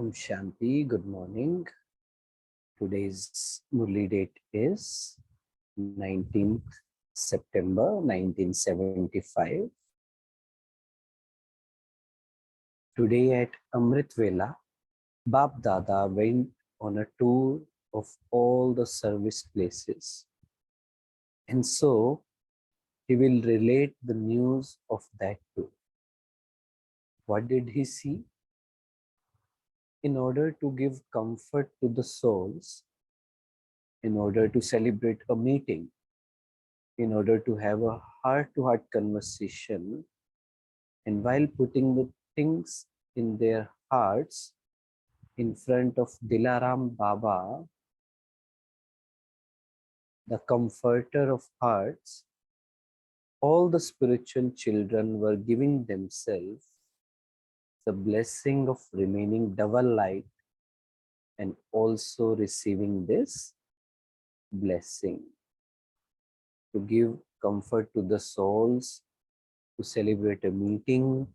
Om Shanti, good morning. Today's Murli date is 19th September 1975. Today at Amrit Vela, Bap Dada went on a tour of all the service places. And so he will relate the news of that tour. What did he see? In order to give comfort to the souls, in order to celebrate a meeting, in order to have a heart-to-heart conversation, and while putting the things in their hearts in front of Dilaram Baba, the comforter of hearts, all the spiritual children were giving themselves the blessing of remaining double light and also receiving this blessing to give comfort to the souls, to celebrate a meeting,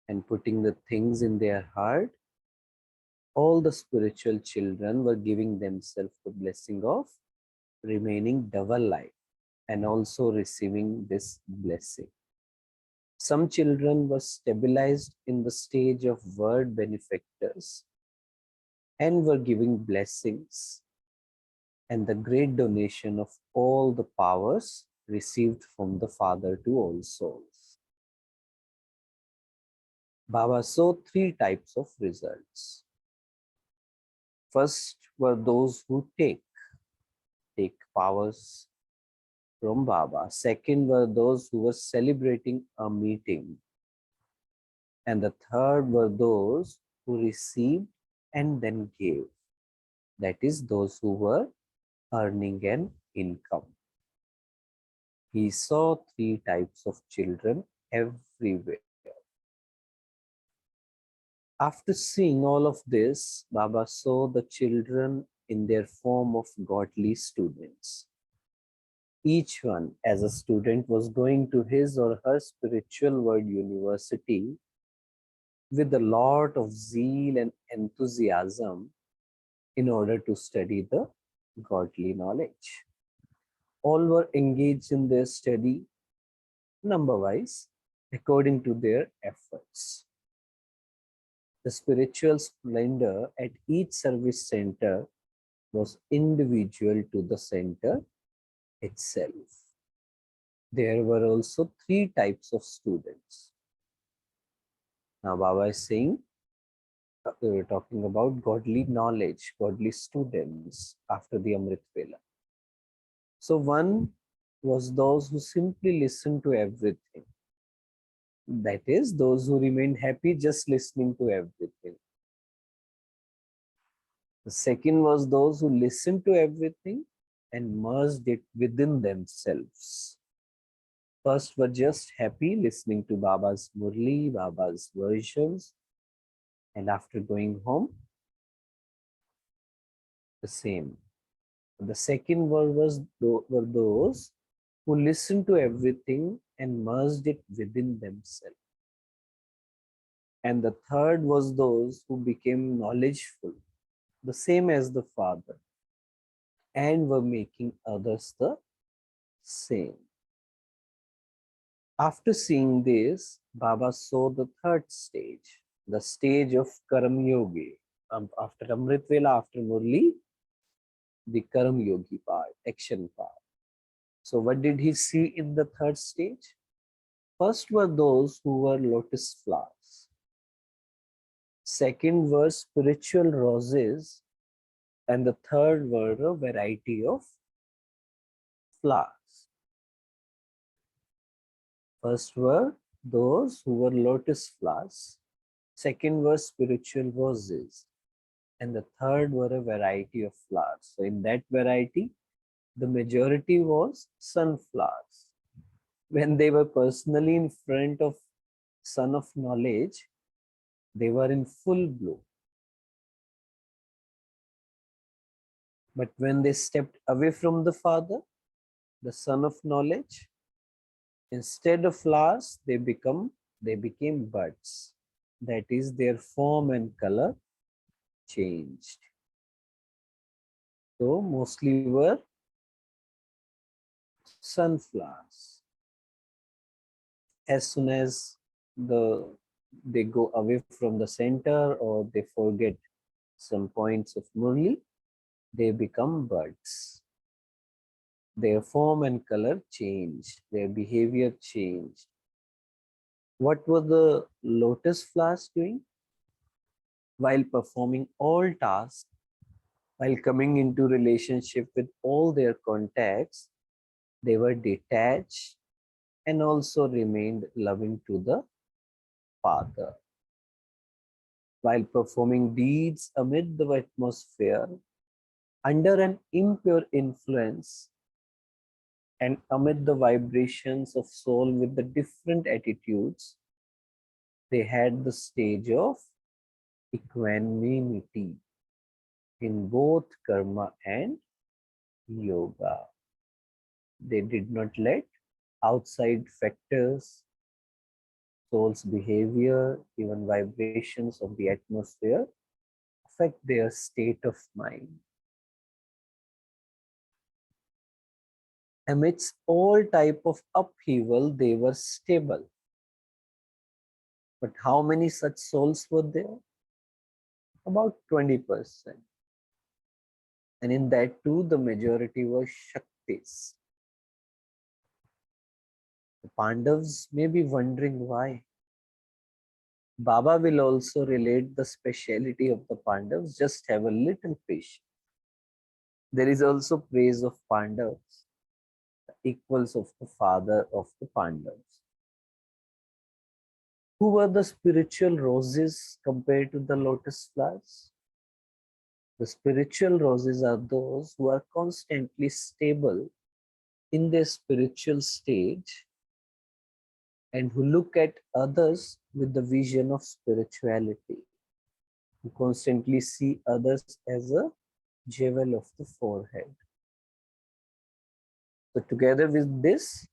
and putting the things in their heart. All the spiritual children were giving themselves the blessing of remaining double life and also receiving this blessing. Some children were stabilized in the stage of word benefactors and were giving blessings and the great donation of all the powers received from the Father to all souls. Baba saw three types of results. First were those who take powers from Baba. Second were those who were celebrating a meeting. And the third were those who received and then gave. That is, those who were earning an income. He saw three types of children everywhere. After seeing all of this, Baba saw the children in their form of godly students. Each one, as a student, was going to his or her spiritual world university with a lot of zeal and enthusiasm in order to study the godly knowledge. All were engaged in their study, number-wise, according to their efforts. The spiritual splendor at each service center was individual to the center itself. There were also three types of students. Now Baba is saying, we were talking about godly knowledge, godly students after the Amrit Vela. So one was those who simply listened to everything. That is, those who remained happy just listening to everything. The second was those who listened to everything and merged it within themselves. First were just happy listening to Baba's Murli, Baba's versions, and after going home, the same. The second were those who listened to everything and merged it within themselves. And the third was those who became knowledgeful, the same as the Father, and were making others the same. After seeing this, Baba saw the third stage, the stage of Karam Yogi. After Amrit Vela, after Murli, the Karam Yogi part, action part. So what did he see in the third stage? First were those who were lotus flowers. Second were spiritual roses. And the third were a variety of flowers. First were those who were lotus flowers. Second were spiritual roses. And the third were a variety of flowers. So in that variety, the majority was sunflowers. When they were personally in front of Sun of Knowledge, they were in full bloom. But when they stepped away from the Father, the Sun of Knowledge, instead of flowers, they became buds. That is, their form and color changed. So mostly were sunflowers. As soon as they go away from the center or they forget some points of Murli, they become buds. Their form and color changed, their behavior changed. What were the lotus flowers doing? While performing all tasks, while coming into relationship with all their contacts, they were detached and also remained loving to the Father. While performing deeds amid the atmosphere, under an impure influence, and amid the vibrations of soul with the different attitudes, they had the stage of equanimity in both karma and yoga. They did not let outside factors, soul's behavior, even vibrations of the atmosphere affect their state of mind. Amidst all type of upheaval, they were stable. But how many such souls were there? About 20%. And in that too, the majority were Shaktis. The Pandavas may be wondering why. Baba will also relate the speciality of the Pandavas. Just have a little patience. There is also praise of Pandavas, equals of the father of the Pandavas. Who were the spiritual roses compared to the lotus flowers? The spiritual roses are those who are constantly stable in their spiritual stage and who look at others with the vision of spirituality, who constantly see others as a jewel of the forehead. So together with this,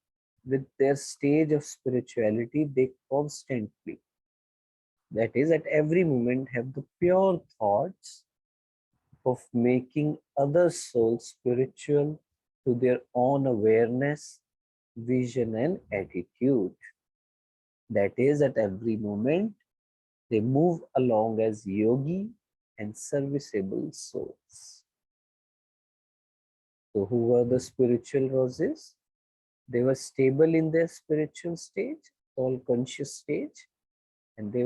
with their stage of spirituality, they constantly, that is at every moment, have the pure thoughts of making other souls spiritual to their own awareness, vision and attitude. That is, at every moment, they move along as yogi and serviceable souls. So who were the spiritual roses? They were stable in their spiritual stage, soul conscious stage, and they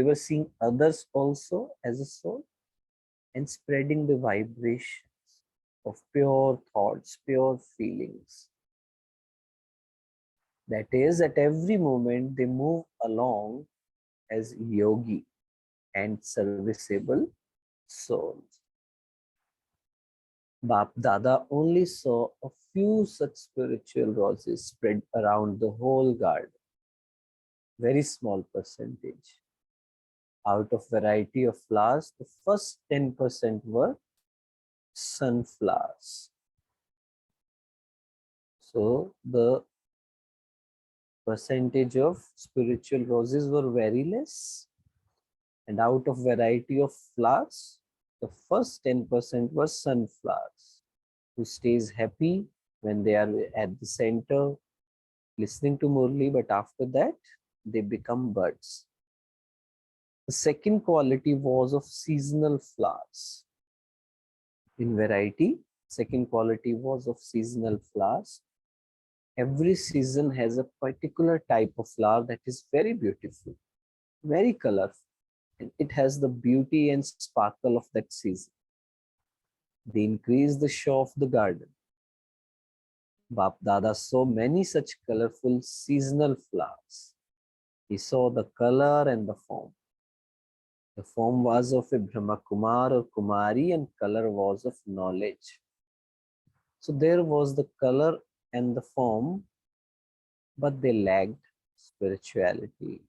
were seeing others also as a soul and spreading the vibrations of pure thoughts, pure feelings. That is, at every moment they move along as yogi and serviceable souls. Bap Dada only saw a few such spiritual roses spread around the whole garden. Very small percentage. Out of variety of flowers, the first 10% were sunflowers. So the percentage of spiritual roses were very less. And out of variety of flowers, the first 10% were sunflowers, who stays happy when they are at the center, listening to Murli, but after that, they become buds. The second quality was of seasonal flowers. In variety, second quality was of seasonal flowers. Every season has a particular type of flower that is very beautiful, very colorful, and it has the beauty and sparkle of that season. They increase the show of the garden. Bap Dada saw many such colorful seasonal flowers. He saw the color and the form. The form was of a Brahma Kumar or Kumari and color was of knowledge. So there was the color and the form, but they lacked spirituality.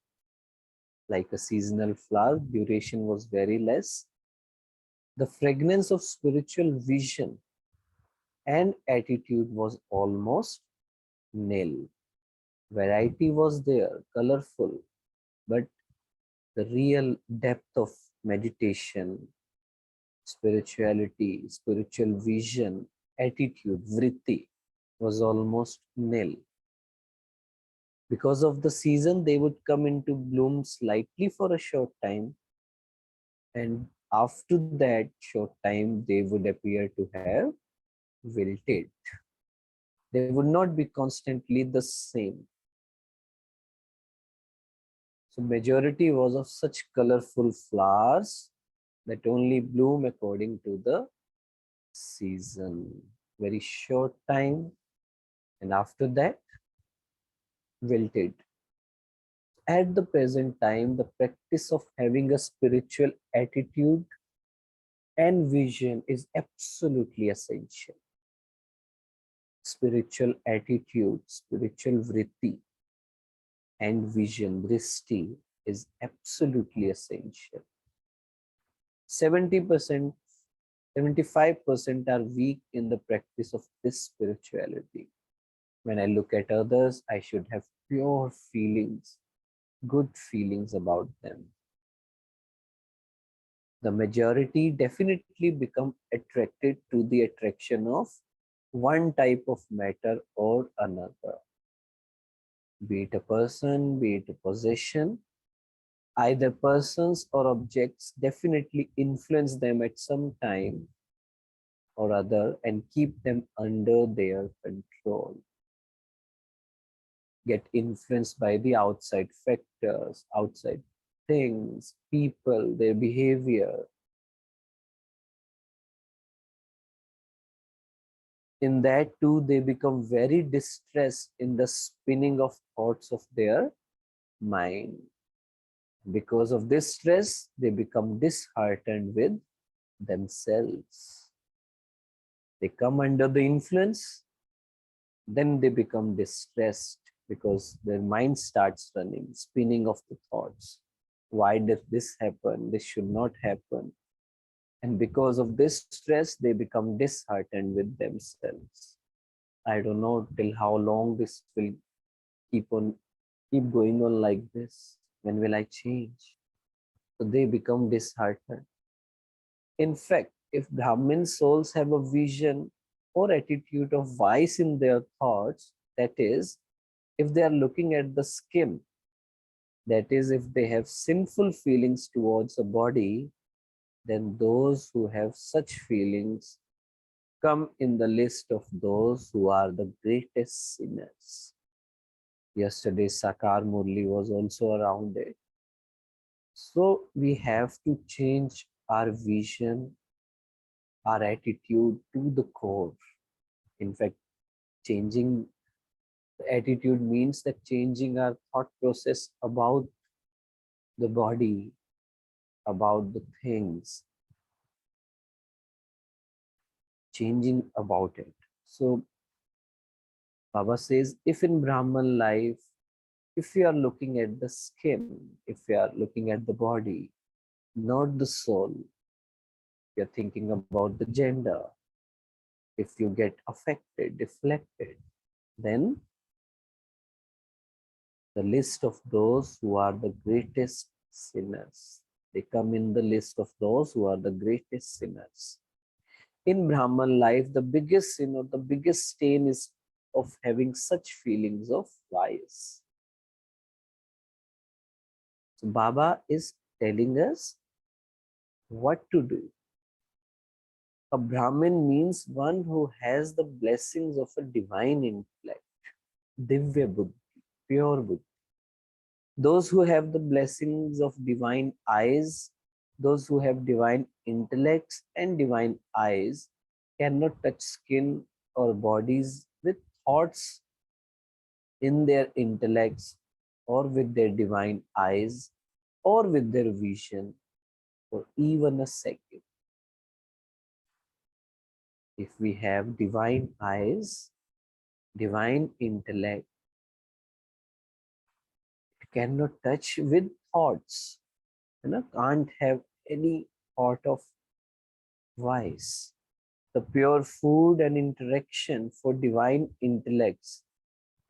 Like a seasonal flower, duration was very less. The fragrance of spiritual vision and attitude was almost nil. Variety was there, colorful, but the real depth of meditation, spirituality, spiritual vision, attitude, vritti was almost nil. Because of the season, they would come into bloom slightly for a short time, and after that short time, they would appear to have wilted. They would not be constantly the same. So majority was of such colorful flowers that only bloom according to the season. Very short time, and after that, wilted. At the present time, the practice of having a spiritual attitude and vision is absolutely essential. Spiritual attitude, spiritual vritti, and vision, dristi, is absolutely essential. 70%, 75% are weak in the practice of this spirituality. When I look at others, I should have pure feelings, good feelings about them. The majority definitely become attracted to the attraction of one type of matter or another. Be it a person, be it a possession, either persons or objects definitely influence them at some time or other and keep them under their control. Get influenced by the outside factors, outside things, people, their behavior. In that too, they become very distressed in the spinning of thoughts of their mind. Because of this stress, they become disheartened with themselves. They come under the influence, then they become distressed because their mind starts running, spinning of the thoughts. Why did this happen? This should not happen. And because of this stress, they become disheartened with themselves. I don't know till how long this will keep going on like this. When will I change? So they become disheartened. In fact, if Brahmin souls have a vision or attitude of vice in their thoughts, that is, if they are looking at the skin, that is, if they have sinful feelings towards a body, then those who have such feelings come in the list of those who are the greatest sinners. Yesterday, Sakar Murli was also around it. So we have to change our vision, our attitude to the core. In fact, changing the attitude means that changing our thought process about the body, about the things, changing about it. So Baba says, if in Brahman life, if we are looking at the skin, if we are looking at the body, not the soul, we are thinking about the gender, if you get affected, deflected, then the list of those who are the greatest sinners. They come in the list of those who are the greatest sinners. In Brahman life, the biggest sin or the biggest stain is of having such feelings of vice. So Baba is telling us what to do. A Brahmin means one who has the blessings of a divine intellect, Divya Buddhi, pure Buddhi. Those who have the blessings of divine eyes, those who have divine intellects and divine eyes cannot touch skin or bodies with thoughts in their intellects or with their divine eyes or with their vision for even a second. If we have divine eyes, divine intellect, it cannot touch with thoughts. Can't have any thought of vice. The pure food and interaction for divine intellects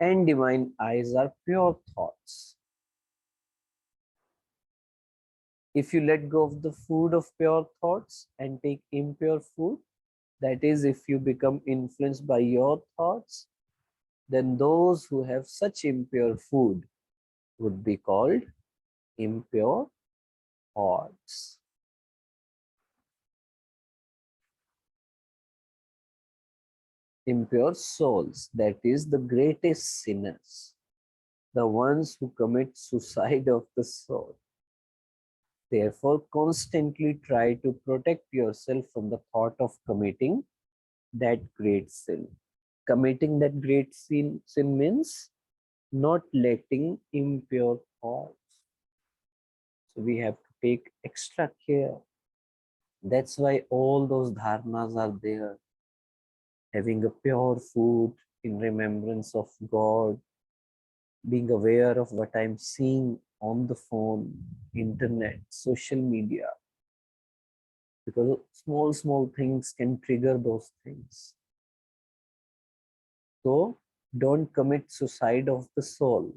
and divine eyes are pure thoughts. If you let go of the food of pure thoughts and take impure food, that is, if you become influenced by your thoughts, then those who have such impure food would be called impure thoughts. Impure souls, that is, the greatest sinners, the ones who commit suicide of the soul. Therefore, constantly try to protect yourself from the thought of committing that great sin. Committing that great sin means not letting impure thoughts. So we have to take extra care. That's why all those dharmas are there. Having a pure food in remembrance of God, being aware of what I'm seeing on the phone, internet, social media, because small things can trigger those things. So don't commit suicide of the soul.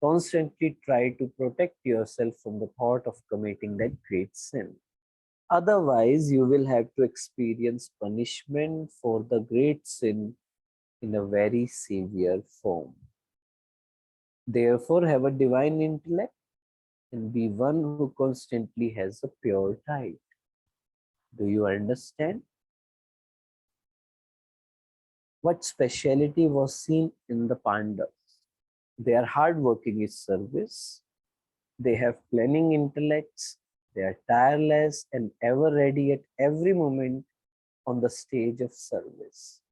Constantly try to protect yourself from the thought of committing that great sin. Otherwise, you will have to experience punishment for the great sin in a very severe form. Therefore, have a divine intellect and be one who constantly has a pure tide. Do you understand? What speciality was seen in the Pandavas? Their hard working is service. They have planning intellects. They are tireless and ever ready at every moment on the stage of service.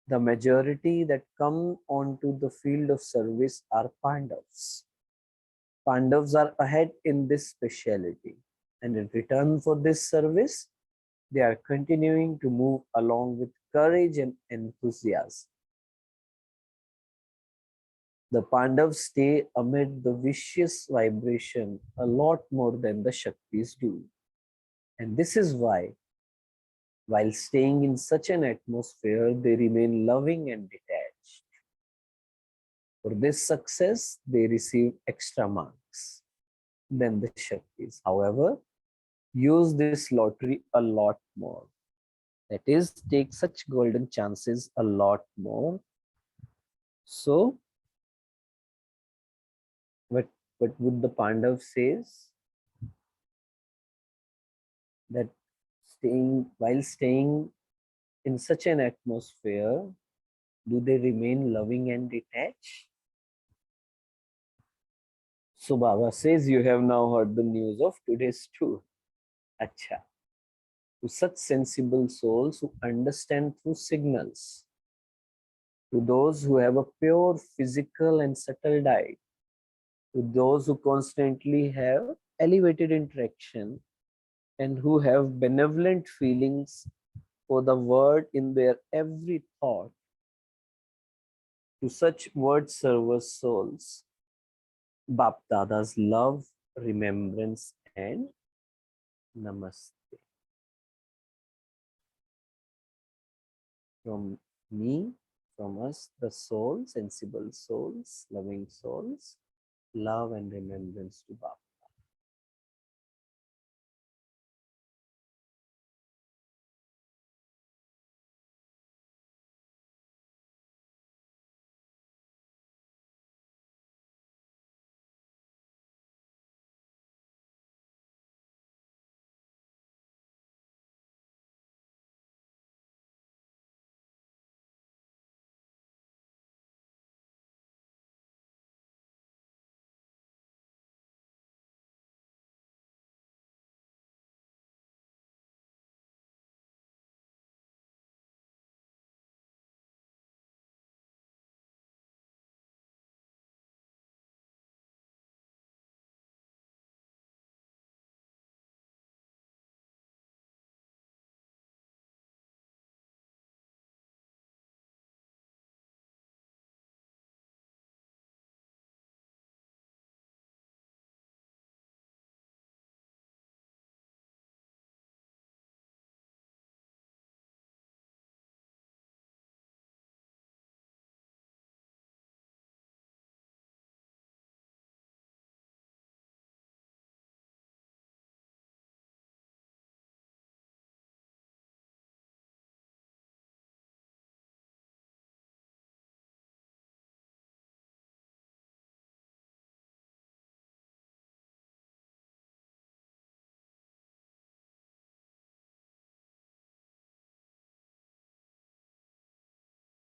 The majority that come onto the field of service are Pandavas. Pandavas are ahead in this speciality, and in return for this service, they are continuing to move along with courage and enthusiasm. The Pandavas stay amid the vicious vibration a lot more than the Shaktis do. And this is why, while staying in such an atmosphere, they remain loving and detached. For this success, they receive extra marks than the Shaktis. However, use this lottery a lot more. That is, take such golden chances a lot more. So, what would the Pandav says? That while staying in such an atmosphere, do they remain loving and detached? So Baba says, you have now heard the news of today's tour. Acha. To such sensible souls who understand through signals, to those who have a pure physical and subtle diet, to those who constantly have elevated interaction and who have benevolent feelings for the word in their every thought, to such word server souls, Bap Dada's love, remembrance, and namaste. From me, from us, the soul, sensible souls, loving souls, love and remembrance to Baba.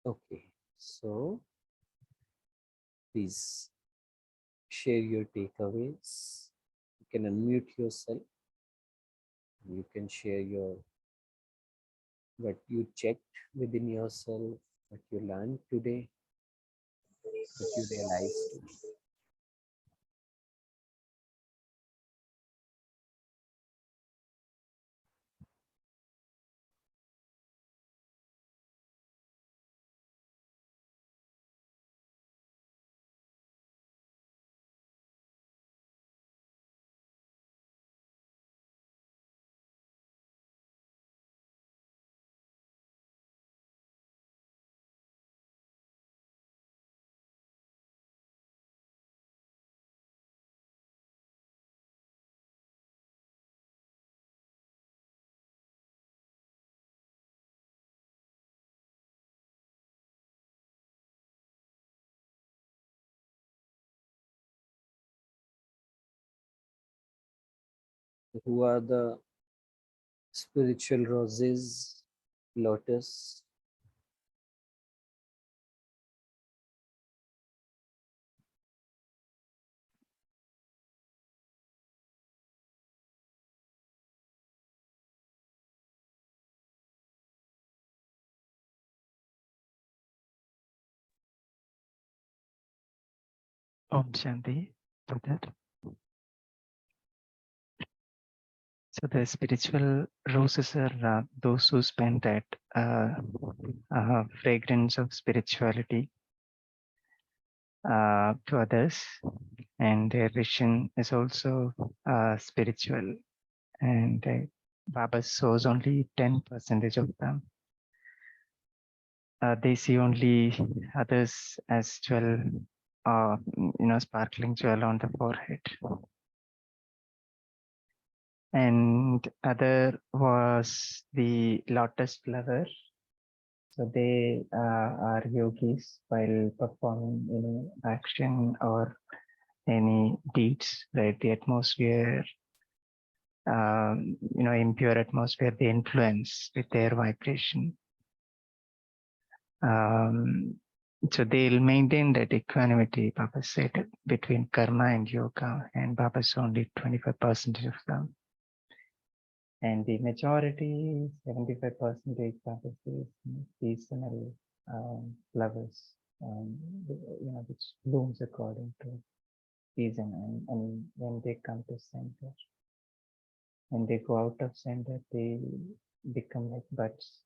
Okay, so please share your takeaways. You can unmute yourself. You can share your what you checked within yourself, what you learned today, what you realized today. Who are the spiritual roses, lotus? Om Shanti. For that. So the spiritual roses are those who spend that fragrance of spirituality to others, and their vision is also spiritual. And Baba shows only 10% of them. They see only others as jewel, sparkling jewel on the forehead. And other was the lotus flower. So they are yogis while performing action or any deeds, right? The atmosphere, impure atmosphere, they influence with their vibration. So they'll maintain that equanimity, Baba said, between karma and yoga, and Baba's only 25% of them. And the majority, 75%, Baba says, seasonal flowers, which blooms according to season. And when they come to center, when they go out of center, they become like buds.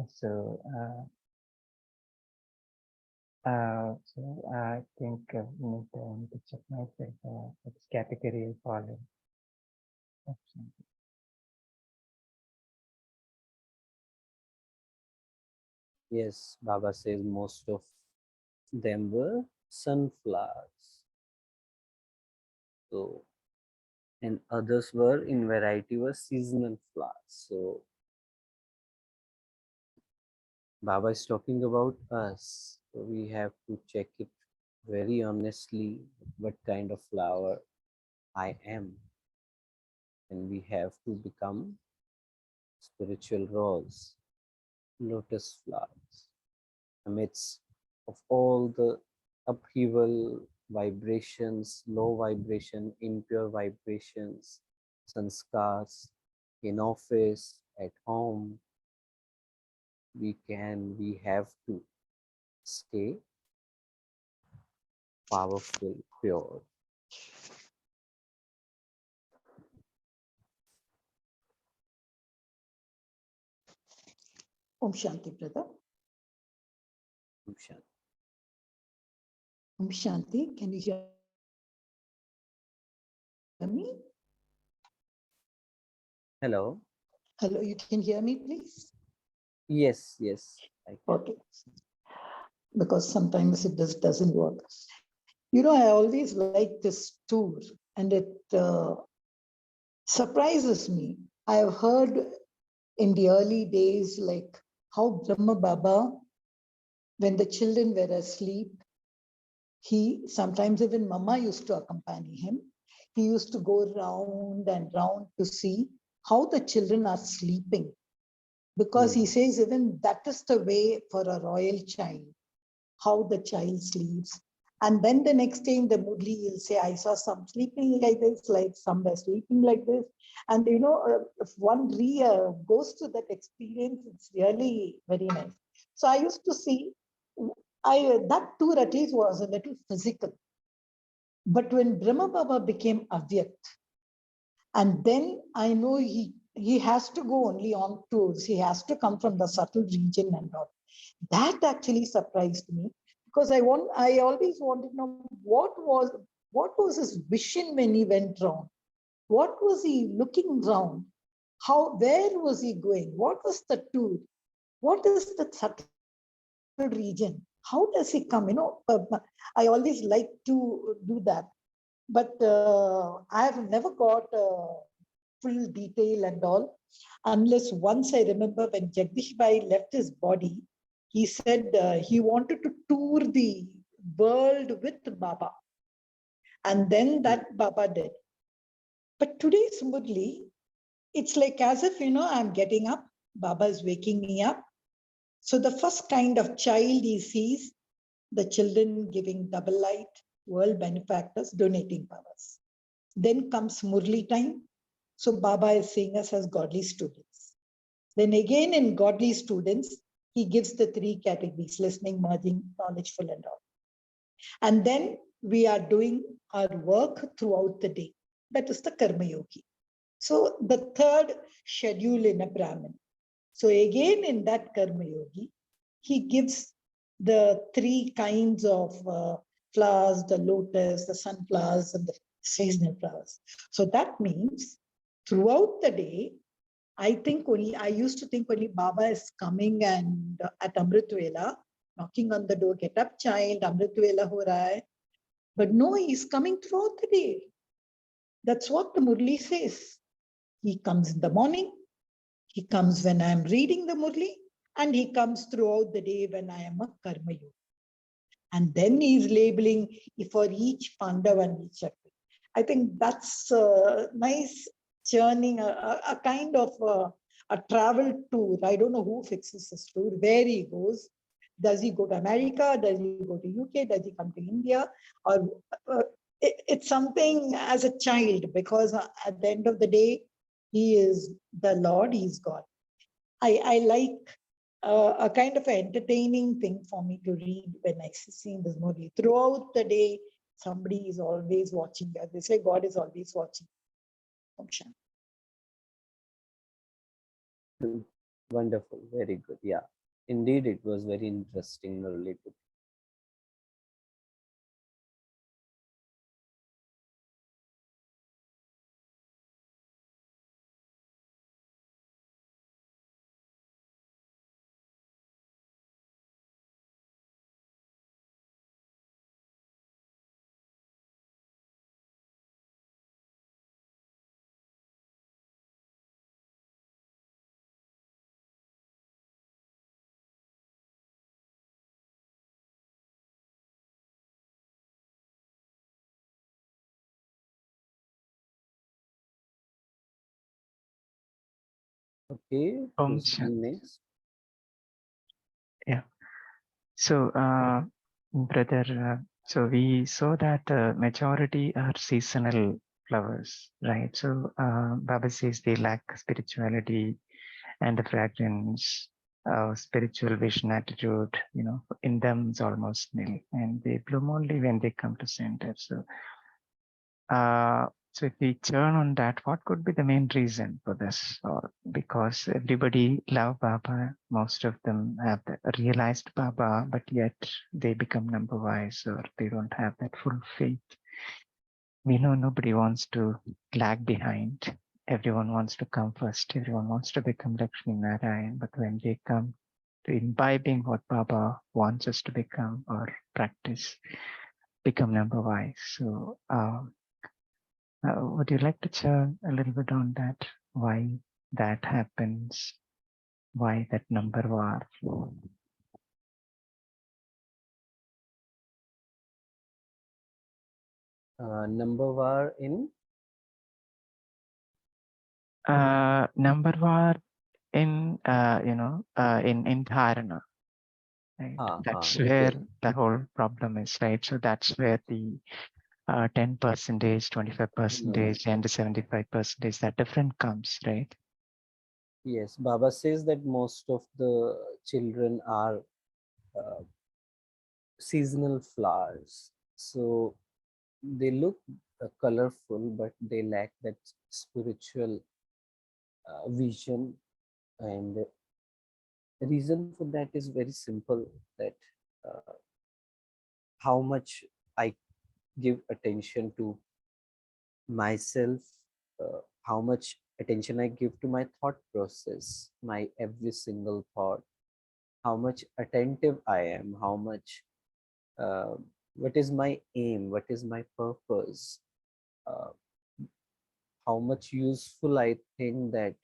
So I think need to check myself. It's category falling. Yes, Baba says most of them were sunflowers. So, and others were in variety were seasonal flowers. So, Baba is talking about us. So we have to check it very honestly what kind of flower I am. And we have to become spiritual rose, lotus flowers, amidst of all the upheaval vibrations, low vibration, impure vibrations, sanskars, in office, at home, we have to stay powerful, pure. Om Shanti, brother. Om Shanti. Om Shanti, can you hear me? Hello. Hello, you can hear me, please? Yes, yes. I can. Okay. Because sometimes it doesn't work. You know, I always like this tour, and it surprises me. I have heard in the early days, like how Brahma Baba, when the children were asleep, he sometimes even Mama used to accompany him. He used to go round and round to see how the children are sleeping. Because he says even that is the way for a royal child, how the child sleeps. And then the next day in the Murli, he'll say, I saw some sleeping like this, like some were sleeping like this. And if one goes to that experience, it's really very nice. So I used to see, that tour at least was a little physical. But when Brahma Baba became Avyakt, and then I know he has to go only on tours. He has to come from the subtle region and all. That actually surprised me, because I always wanted to know what was his vision when he went round. What was he looking round? Where was he going? What was the tour? What is the subtle region? How does he come? I always like to do that. But I have never got full detail and all, unless once I remember when Jagdish Bhai left his body, he said he wanted to tour the world with Baba. And then that Baba did. But today's Murli, it's like as if, I'm getting up, Baba is waking me up. So the first kind of child he sees, the children giving double light, world benefactors, donating powers. Then comes Murli time. So Baba is seeing us as godly students. Then again in godly students, he gives the three categories: listening, merging, knowledgeful and all. And then we are doing our work throughout the day. That is the Karma Yogi. So the third schedule in a Brahmin. So again in that Karma Yogi, he gives the three kinds of flowers, the lotus, the sunflowers, and the seasonal flowers. So that means throughout the day, I used to think only Baba is coming and at Amrit Vela, knocking on the door, get up child, Amrit Vela ho raha hai. But no, he's coming throughout the day. That's what the Murli says. He comes in the morning, he comes when I'm reading the Murli, and he comes throughout the day when I am a Karma Yogi. And then he's labeling for each Pandava and each Shakti. I think that's a nice churning, a kind of a travel tour. I don't know who fixes this tour, where he goes. Does he go to America? Does he go to UK? Does he come to India? Or it's something as a child, because at the end of the day, he is the Lord, he's God. I like a kind of an entertaining thing for me to read when I see this movie. Throughout the day, somebody is always watching. They say God is always watching. Function. Wonderful, very good. Yeah, indeed, it was very interesting, Murli. Okay, who's next? Yeah. So, brother, so we saw that majority are seasonal flowers, right? So, Baba says they lack spirituality and the fragrance, spiritual vision, attitude. In them is almost nil, and they bloom only when they come to center. So if we turn on that, what could be the main reason for this? Or because everybody love Baba, most of them have realized Baba, but yet they become number wise, or they don't have that full faith. We know nobody wants to lag behind. Everyone wants to come first. Everyone wants to become Lakshmi Narayan. But when they come to imbibing what Baba wants us to become or practice, become number wise. So would you like to share a little bit on that? Why that happens? Why that number war? Number war in? Number one in in dharana, right? That's where Okay. the whole problem is, right? So that's where the 10%, 25%, and the 75%, that difference comes, right? Yes, Baba says that most of the children are uh, seasonal flowers. So they look colorful, but they lack that spiritual vision. And the reason for that is very simple, that uh, how much I give attention to myself, how much attention I give to my thought process, my every single thought, how much attentive I am, how much, uh, what is my aim, what is my purpose, uh, how much useful I think that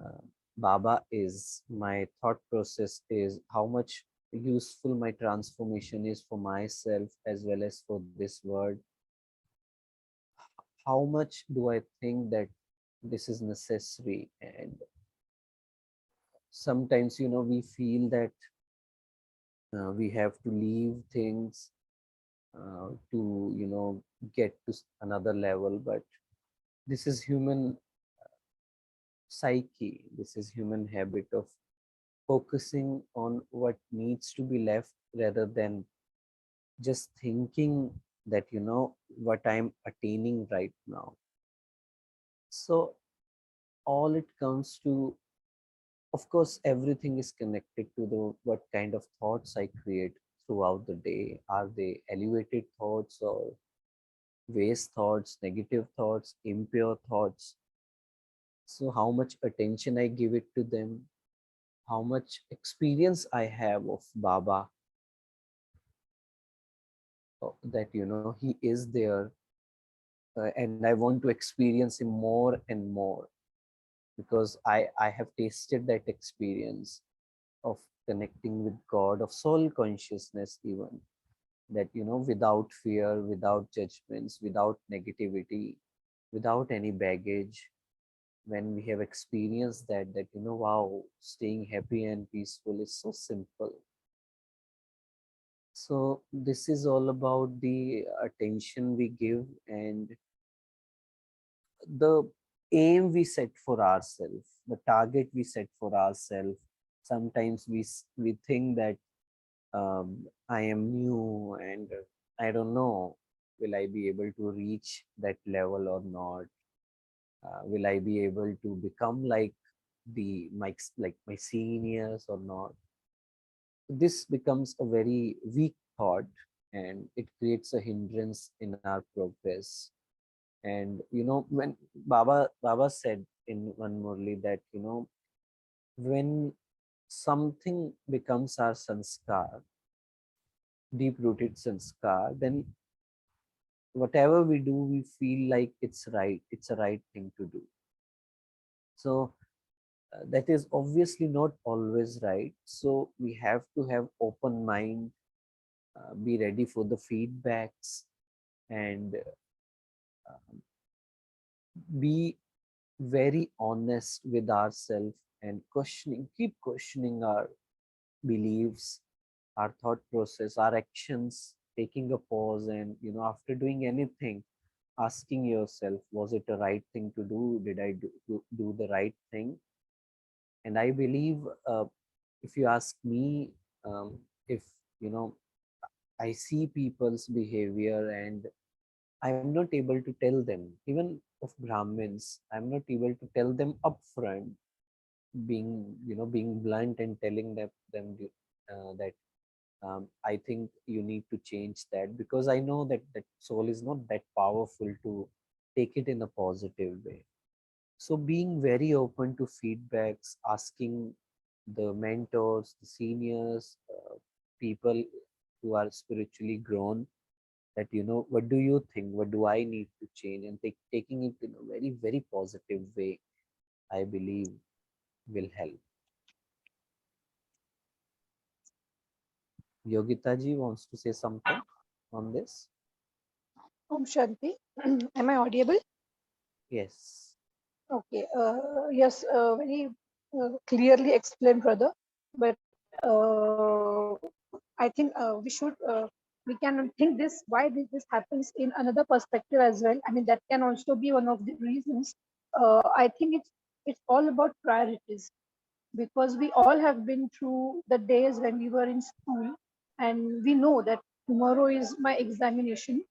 uh, Baba is, my thought process is, how much useful my transformation is for myself as well as for this world. How much do I think that this is necessary? And sometimes, we feel that we have to leave things to, get to another level, but this is human psyche, this is human habit of focusing on what needs to be left rather than just thinking that what I'm attaining right now. So all it comes to, of course, everything is connected to the what kind of thoughts I create throughout the day. Are they elevated thoughts or waste thoughts, negative thoughts, impure thoughts? So how much attention I give it to them, how much experience I have of Baba, that he is there, and I want to experience him more and more, because I have tasted that experience of connecting with God, of soul consciousness, even that without fear, without judgments, without negativity, without any baggage. When we have experienced that wow, staying happy and peaceful is so simple. So this is all about the attention we give and the aim we set for ourselves, the target we set for ourselves. Sometimes we think that I am new and I don't know, will I be able to reach that level or not? Will I be able to become like my seniors or not? This becomes a very weak thought, and it creates a hindrance in our progress. And when Baba said in one Murli that when something becomes our sanskar, deep rooted sanskar, then whatever we do, we feel like it's right, it's a right thing to do. So that is obviously not always right. So we have to have open mind, be ready for the feedbacks, and be very honest with ourselves and keep questioning our beliefs, our thought process, our actions, taking a pause, and after doing anything, asking yourself, was it a right thing to do? Did I do the right thing? And I believe, if you ask me, if you know I see people's behavior and I'm not able to tell them, even of Brahmins, I'm not able to tell them upfront, being blunt and telling that I think you need to change that, because I know that that soul is not that powerful to take it in a positive way. So being very open to feedbacks, asking the mentors, the seniors, people who are spiritually grown, that what do you think, what do I need to change, and taking it in a very very positive way, I believe will help. Yogita ji wants to say something on this. Om Shanti. Am I audible? Yes. Okay. Yes, very clearly explained, brother. But I think we can think this why this happens in another perspective as well. I mean, that can also be one of the reasons. I think it's all about priorities, because we all have been through the days when we were in school, and we know that tomorrow is my examination,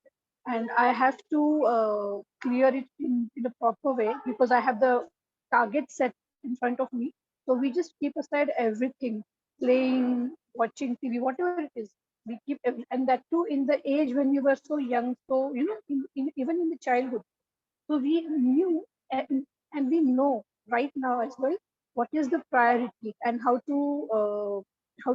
and I have to clear it in a proper way because I have the target set in front of me. So we just keep aside everything, playing, watching TV, whatever it is. We keep and that too in the age when we were so young. So even in the childhood, so we knew and we know right now as well what is the priority and how to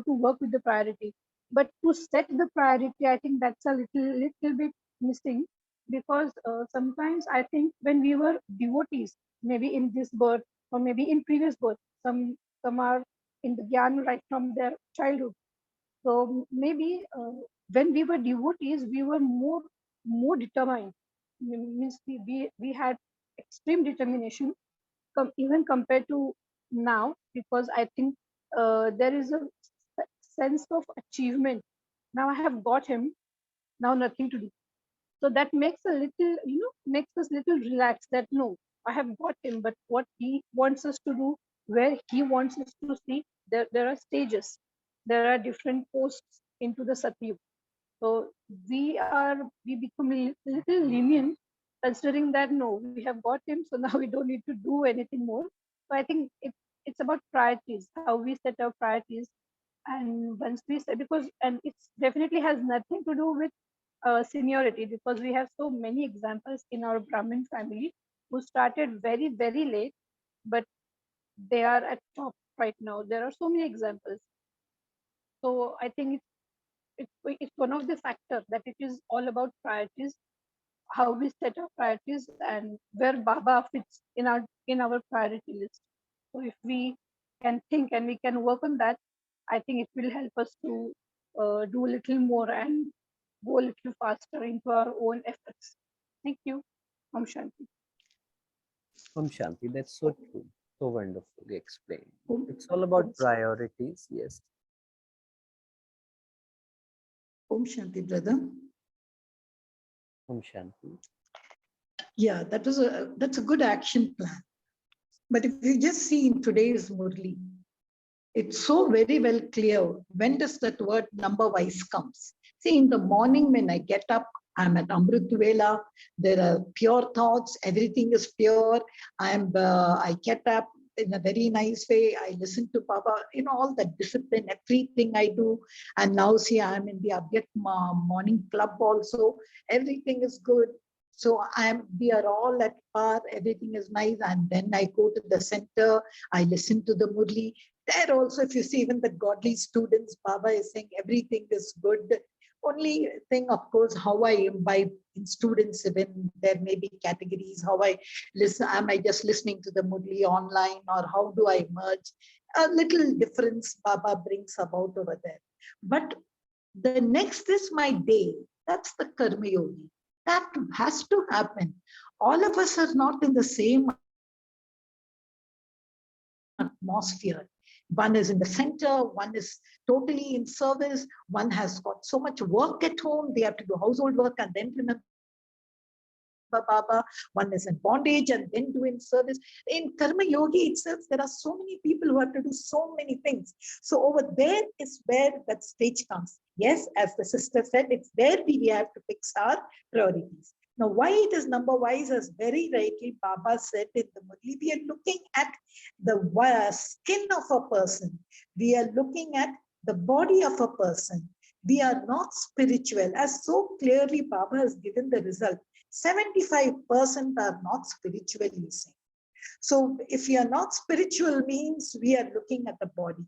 work with the priority. But to set the priority, I think that's a little bit missing, because sometimes I think when we were devotees, maybe in this birth or maybe in previous birth, some are in the gyan right from their childhood. So maybe when we were devotees, we were more determined. Means we had extreme determination, even compared to now, because I think there is a sense of achievement. Now I have got him. Now nothing to do. So that makes a little, makes us little relaxed. That no, I have got him, but what he wants us to do, where he wants us to see, there are stages, there are different posts into the satyug. So we become a little lenient, considering that no, we have got him, so now we don't need to do anything more. So I think it's about priorities, how we set our priorities. And once we say, because and it's definitely has nothing to do with seniority, because we have so many examples in our Brahmin family who started very late, but they are at top right now. There are so many examples. So I think it's one of the factors that it is all about priorities, how we set our priorities and where Baba fits in our priority list. So if we can think and we can work on that, I think it will help us to do a little more and go a little faster into our own efforts. Thank you. Om Shanti. Shanti, that's so true. So wonderfully explained. Om, It's all Om, about priorities. Yes. Om Shanti, brother. Shanti. Yeah, that's a good action plan. But if you just see in today's Murli, it's so very well clear when does that word number wise comes. See, in the morning when I get up, I'm at Amrit Vela, there are pure thoughts, everything is pure. I get up in a very nice way. I listen to Baba, all the discipline, everything I do. And now see, I'm in the Abhyat morning club also. Everything is good. So we are all at par, everything is nice. And then I go to the center, I listen to the Murli. There also, if you see even the godly students, Baba is saying everything is good. Only thing, of course, how I imbibe in students, even there may be categories, how I listen, am I just listening to the Murli online or how do I merge? A little difference Baba brings about over there. But the next is my day. That's the Karma Yogi. That has to happen. All of us are not in the same atmosphere. One is in the center, one is totally in service, one has got so much work at home, they have to do household work and then remember Baba, one is in bondage and then doing service. In Karma Yogi itself, there are so many people who have to do so many things. So over there is where that stage comes. Yes, as the sister said, it's there we have to fix our priorities. Now, why it is number wise, as very rightly Baba said in the Murli, we are looking at the skin of a person. We are looking at the body of a person. We are not spiritual, as so clearly Baba has given the result. 75% are not spiritually sane. So if we are not spiritual means we are looking at the body.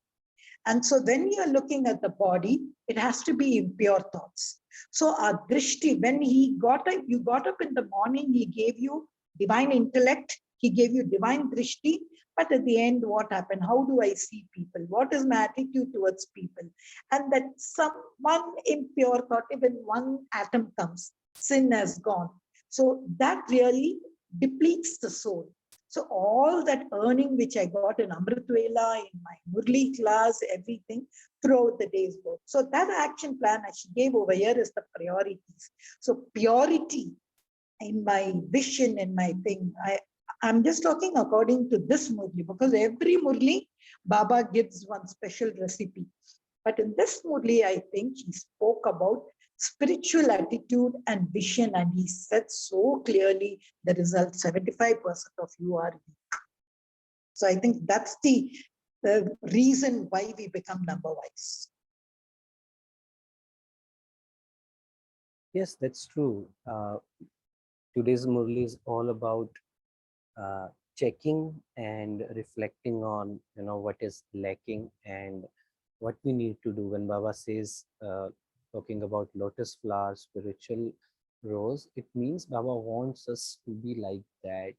And so when you are looking at the body, it has to be impure thoughts. So our drishti, when you got up in the morning, he gave you divine intellect, he gave you divine drishti, but at the end, what happened? How do I see people? What is my attitude towards people? And that one impure thought, even one atom comes, sin has gone. So that really depletes the soul. So all that earning which I got in Amrit Vela, in my Murli class, everything throughout the day's work. So that action plan I gave over here is the priorities. So purity in my vision, in my thing. I'm just talking according to this Murli, because every Murli, Baba gives one special recipe. But in this Murli, I think he spoke about spiritual attitude and vision, and he said so clearly the result 75% of you are weak. So I think that's the reason why we become number wise. Yes, that's true. Today's Murli is all about checking and reflecting on, what is lacking and what we need to do. When Baba says, talking about lotus flower, spiritual rose, it means Baba wants us to be like that.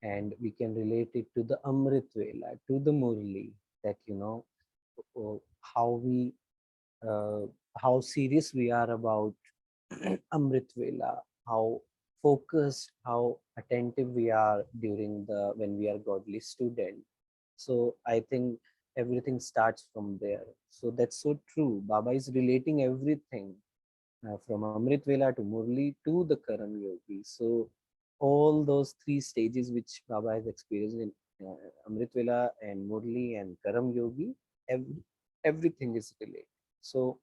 And we can relate it to the Amrit Vela, to the Murli, that, how we, uh, how serious we are about Amrit Vela, how focused, how attentive we are during when we are godly student. So I think everything starts from there. So that's so true. Baba is relating everything from Amrit Vela to Murli to the Karam Yogi. So all those three stages which Baba has experienced in Amrit Vela and Murli and Karam Yogi, everything is related. So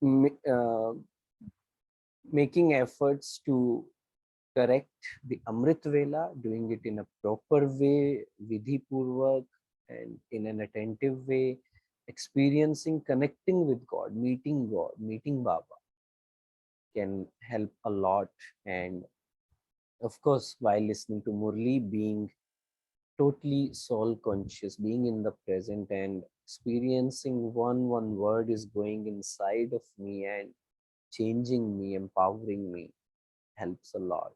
uh, making efforts to correct the Amrit Vela, doing it in a proper way, Vidhi Purvak, and in an attentive way, experiencing, connecting with God, meeting Baba can help a lot. And of course, while listening to Murli, being totally soul conscious, being in the present and experiencing one word is going inside of me and changing me, empowering me, helps a lot.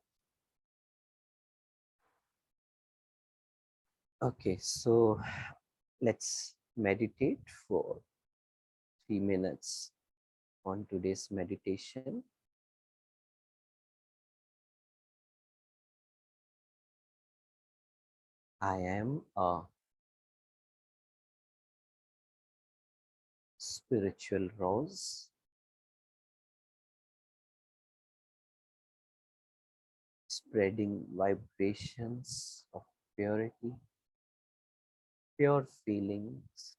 Okay, so let's meditate for 3 minutes on today's meditation. I am a spiritual rose, spreading vibrations of purity, pure feelings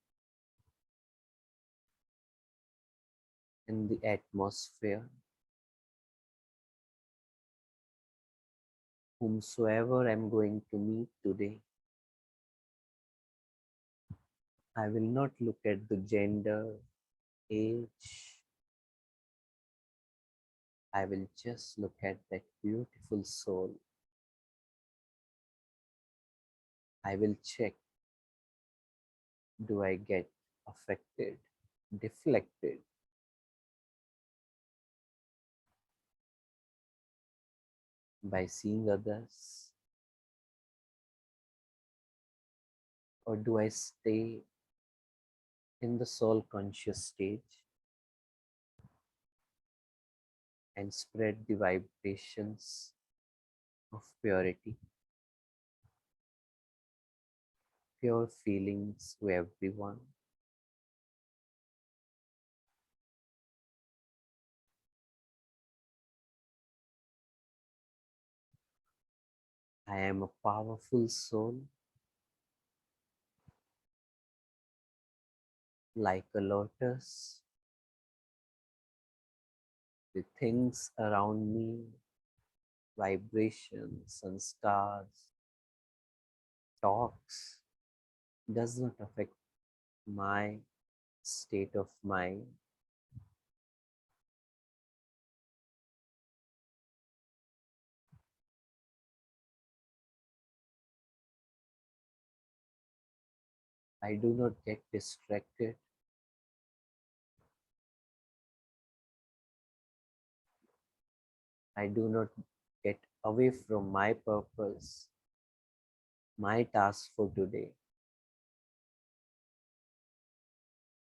in the atmosphere. Whomsoever I'm going to meet today, I will not look at the gender, age. I will just look at that beautiful soul. I will check, do I get affected, deflected by seeing others? Or do I stay in the soul conscious stage and spread the vibrations of purity, pure feelings to everyone? I am a powerful soul, like a lotus, with things around me, vibrations and stars, talks, does not affect my state of mind. I do not get distracted. I do not get away from my purpose, my task for today,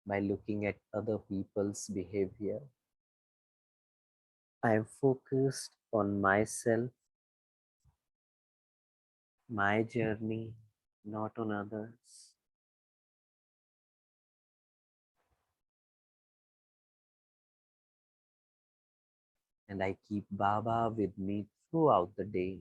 by looking at other people's behavior. I am focused on myself my journey, not on others. And I keep Baba with me throughout the day.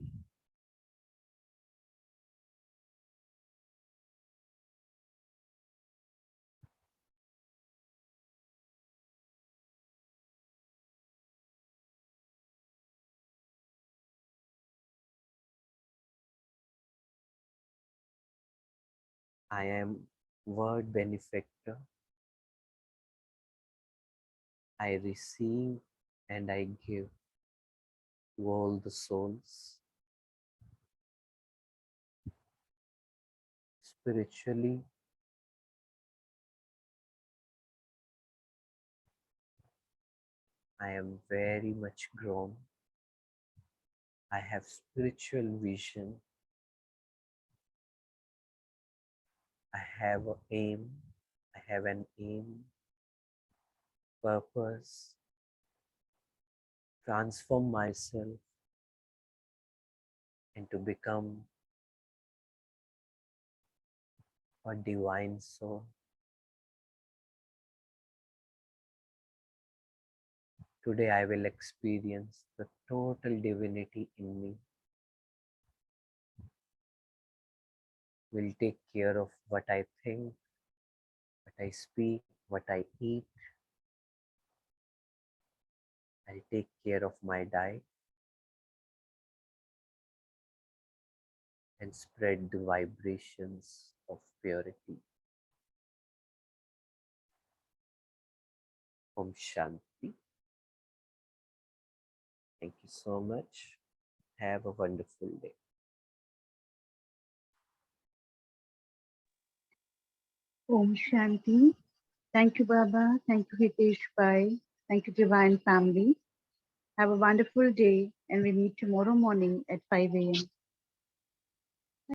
I am word benefactor. I receive and I give to all the souls. Spiritually, I am very much grown. I have spiritual vision. I have an aim. I have an aim, purpose, transform myself and to become a divine soul. Today I will experience the total divinity in me. Will take care of what I think, what I speak, what I eat. I'll take care of my diet and spread the vibrations of purity. Om Shanti. Thank you so much. Have a wonderful day. Om Shanti. Thank you, Baba. Thank you, Hitesh Bhai. Thank you, Divine Family. Have a wonderful day, and we meet tomorrow morning at 5 a.m.